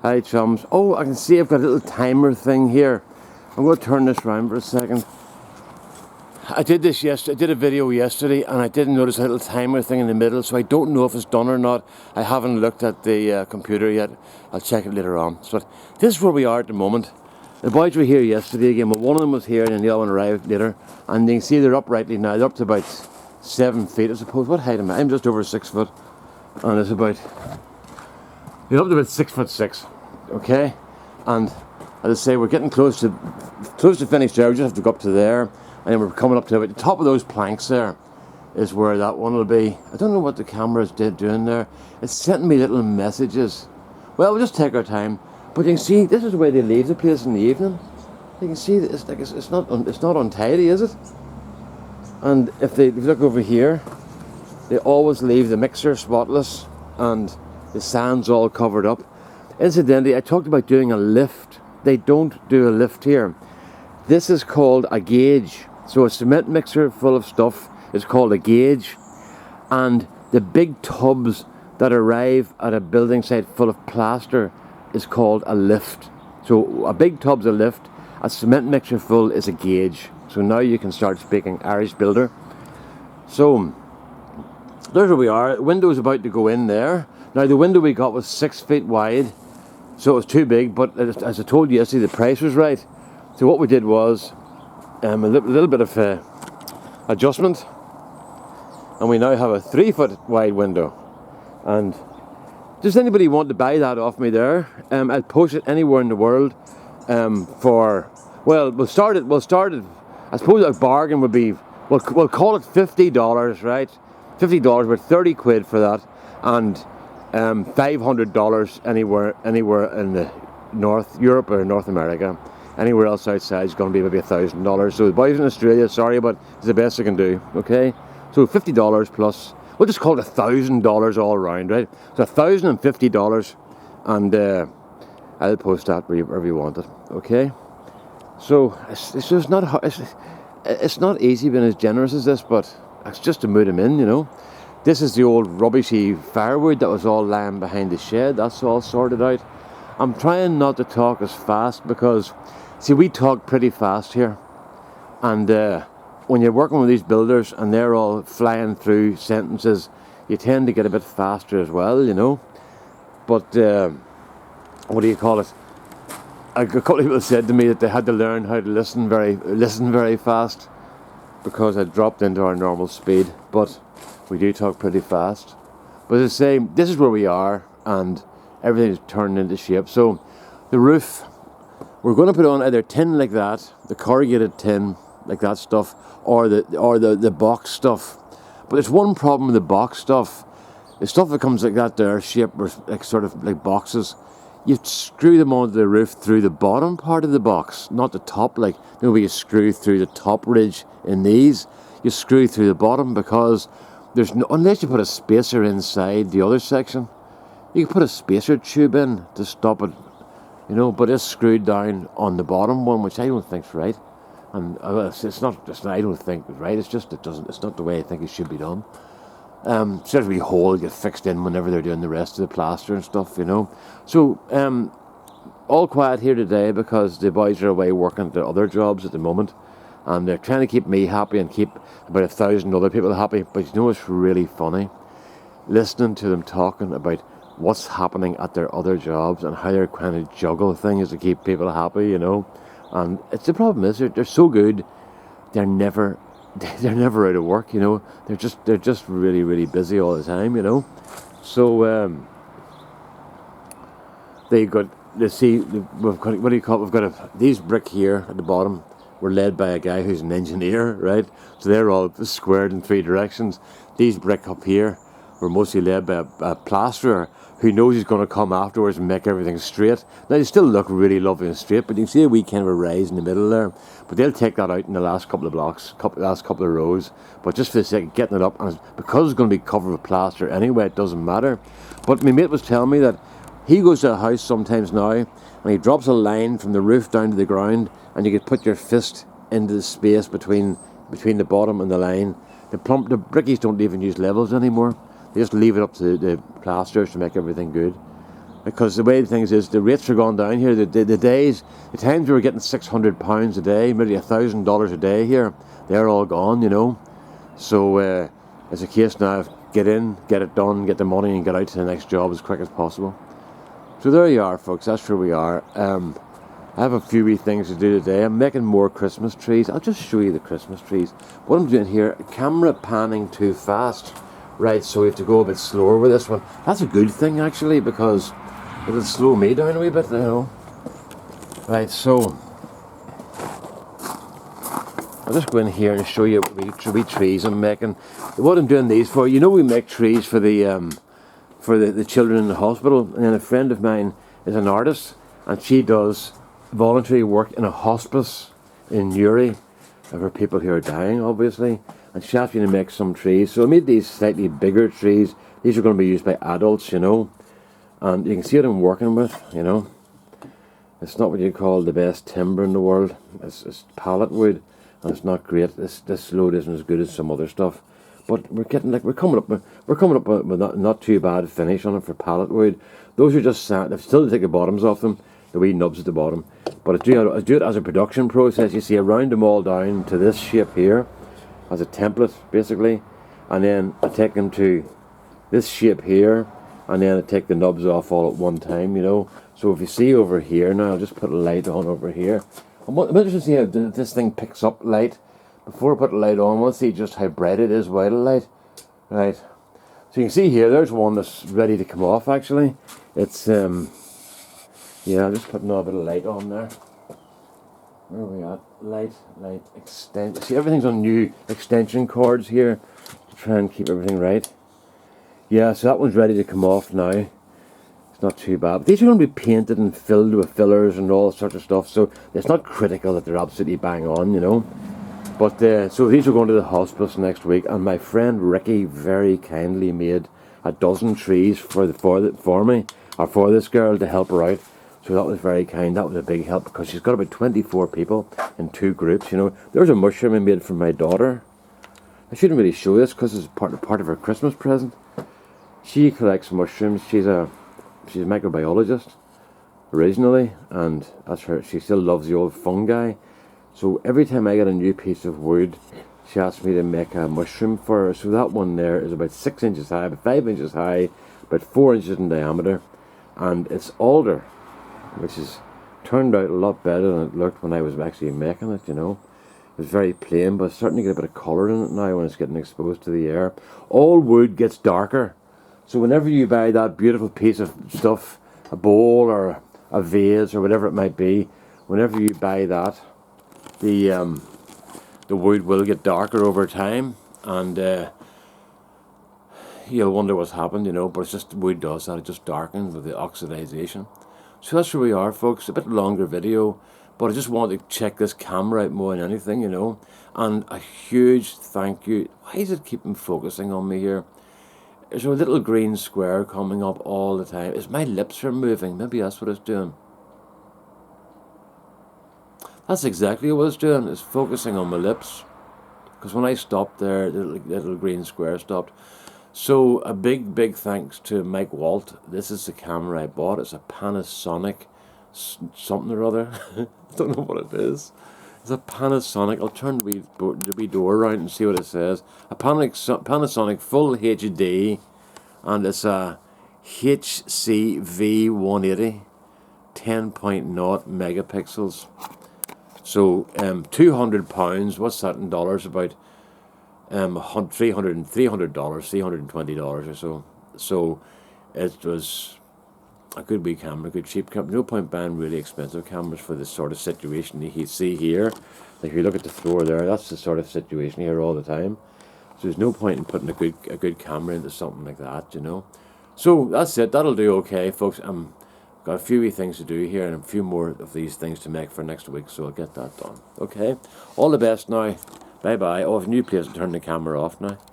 Hi chums. Oh, I can see I've got a little timer thing here. I'm going to turn this around for a second. I did this yesterday. I did a video yesterday and I didn't notice a little timer thing in the middle, so I don't know if it's done or not. I haven't looked at the computer yet. I'll check it later on. So this is where we are at the moment. The boys were here yesterday again, but one of them was here and then the other one arrived later. And you can see they're up rightly now. They're up to about 7 feet, I suppose. What height am I? I'm just over 6 foot. And it's about... You're up to about 6'6", okay? And as I say, we're getting close to finish there. We just have to go up to there, and then we're coming up to about the top of those planks. There is where that one will be. I don't know what the camera's doing there. It's sending me little messages. Well, we'll just take our time. But you can see this is the way they leave the place in the evening. You can see that it's not untidy, is it? And if you look over here, they always leave the mixer spotless and the sand's all covered up. Incidentally, I talked about doing a lift. They don't do a lift here. This is called a gauge. So a cement mixer full of stuff is called a gauge. And the big tubs that arrive at a building site full of plaster is called a lift. So a big tub's a lift. A cement mixer full is a gauge. So now you can start speaking Irish builder. So there's where we are. Window's about to go in there. Now the window we got was 6 feet wide, so it was too big, but as I told you yesterday, the price was right. So what we did was a little bit of adjustment, and we now have a 3 foot wide window. And does anybody want to buy that off me there? I'll post it anywhere in the world for, well, we'll start it, I suppose a bargain would be, we'll call it $50, right? $50, about 30 quid for that, and $500 anywhere in the North Europe or North America. Anywhere else outside is going to be maybe $1,000. So the boys in Australia, sorry, but it's the best I can do. Okay, so $50 plus. We'll just call it $1,000 all round, right? So $1,050, and I'll post that wherever you want it. Okay, so it's just not it's not easy being as generous as this, but it's just to mood them in, you know. This is the old rubbishy firewood that was all lying behind the shed. That's all sorted out. I'm trying not to talk as fast because, see, we talk pretty fast here. And when you're working with these builders and they're all flying through sentences, you tend to get a bit faster as well, you know. But, what do you call it? A couple of people said to me that they had to learn how to listen very fast because I dropped into our normal speed. But we do talk pretty fast. But as I say, this is where we are, and everything is turning into shape. So the roof, we're going to put on either tin like that, the corrugated tin like that stuff, or the box stuff. But there's one problem with the box stuff. The stuff that comes like that there, shaped like sort of like boxes, you screw them onto the roof through the bottom part of the box, not the top. Like, you know, where you screw through the top ridge in these, you screw through the bottom, because there's no, unless you put a spacer inside the other section, you can put a spacer tube in to stop it, you know, but it's screwed down on the bottom one, which I don't think's right. And it's not, I don't think it's right. It's just, it's not the way I think it should be done. So every hole get fixed in whenever they're doing the rest of the plaster and stuff, you know. So all quiet here today because the boys are away working their other jobs at the moment, and they're trying to keep me happy and keep about 1,000 other people happy. But you know what's really funny? Listening to them talking about what's happening at their other jobs and how they're trying to juggle things to keep people happy, you know. And it's the problem is they're so good, they're never out of work, you know. They're just really, really busy all the time, you know. So we've got these brick here at the bottom were led by a guy who's an engineer, right? So they're all squared in 3 directions. These brick up here were mostly led by a plasterer who knows he's going to come afterwards and make everything straight. Now, they still look really lovely and straight, but you can see a wee kind of a rise in the middle there. But they'll take that out in the last couple of blocks, last couple of rows. But just for the sake of getting it up, and because it's going to be covered with plaster anyway, it doesn't matter. But my mate was telling me that he goes to a house sometimes now, and he drops a line from the roof down to the ground, and you can put your fist into the space between the bottom and the line. The brickies don't even use levels anymore. They just leave it up to the plasters to make everything good. because the way the things is, the rates are gone down here. The days, the times we were getting £600 a day, maybe $1,000 a day here, they're all gone, you know. So it's a case now of get in, get it done, get the money, and get out to the next job as quick as possible. So there you are, folks. That's where we are. I have a few wee things to do today. I'm making more Christmas trees. I'll just show you the Christmas trees. What I'm doing here, camera panning too fast. Right, so we have to go a bit slower with this one. That's a good thing, actually, because it'll slow me down a wee bit, you know. Right, so I'll just go in here and show you what wee trees I'm making. What I'm doing these for, you know, we make trees for the children in the hospital. And then a friend of mine is an artist, and she does voluntary work in a hospice in Newry for people who are dying, obviously. And she asked me to make some trees. So I made these slightly bigger trees. These are going to be used by adults, you know. And you can see what I'm working with, you know. It's not what you call the best timber in the world. It's pallet wood, and it's not great. This load isn't as good as some other stuff. But we're coming up with not too bad finish on it for pallet wood. Those are just sand. I've still to take the bottoms off them, the wee nubs at the bottom. But I do it as a production process. You see, I round them all down to this shape here, as a template basically, and then I take them to this shape here, and then I take the nubs off all at one time, you know. So if you see over here now, I'll just put a light on over here. I'm interested to see how this thing picks up light. Before I put the light on, I want to see just how bright it is without a light. Right, so you can see here, there's one that's ready to come off actually. It's yeah, I'm just putting a bit of light on there. Where are we at? Light, extend. See, everything's on new extension cords here to try and keep everything right. Yeah, so that one's ready to come off now. It's not too bad. But these are going to be painted and filled with fillers and all sorts of stuff, so it's not critical that they're absolutely bang on, you know. But so these are going to the hospice next week, and my friend Ricky very kindly made a dozen trees for me, or for this girl to help her out. So that was very kind. That was a big help, because she's got about 24 people in 2 groups, you know. There's a mushroom I made for my daughter. I shouldn't really show this because it's part of her Christmas present. She collects mushrooms. She's a microbiologist originally, and that's her. She still loves the old fungi. So every time I get a new piece of wood, she asks me to make a mushroom for her. So that one there is about 6 inches high, about 5 inches high, about 4 inches in diameter, and it's alder, which has turned out a lot better than it looked when I was actually making it, you know. It was very plain, but it's starting to get a bit of colour in it now when it's getting exposed to the air. All wood gets darker. So whenever you buy that beautiful piece of stuff, a bowl or a vase or whatever it might be, whenever you buy that, the wood will get darker over time, and you'll wonder what's happened, you know, but it's just wood does that. It just darkens with the oxidization. So that's where we are, folks. A bit longer video, but I just wanted to check this camera out more than anything, you know. And a huge thank you. Why is it keeping focusing on me here? There's a little green square coming up all the time. My lips are moving. Maybe that's what it's doing. That's exactly what it's doing. It's focusing on my lips. Because when I stopped there, the little green square stopped. So a big thanks to Mike Walt. This is the camera I bought. It's a Panasonic something or other. I don't know what it is. It's a Panasonic. I'll turn the wee door around and see what it says. A Panasonic Full HD, and it's a HCV 180, 10.0 megapixels. So £200. What's that in dollars? About $320 or so. So it was a good wee camera, good cheap camera. No point buying really expensive cameras for this sort of situation you see here. Like if you look at the floor there, that's the sort of situation here all the time. So there's no point in putting a good camera into something like that, you know. So that's it. That'll do okay, folks. Got a few wee things to do here, and a few more of these things to make for next week, so I'll get that done. Okay? All the best now. Bye-bye. Oh, I have a new place to turn the camera off now.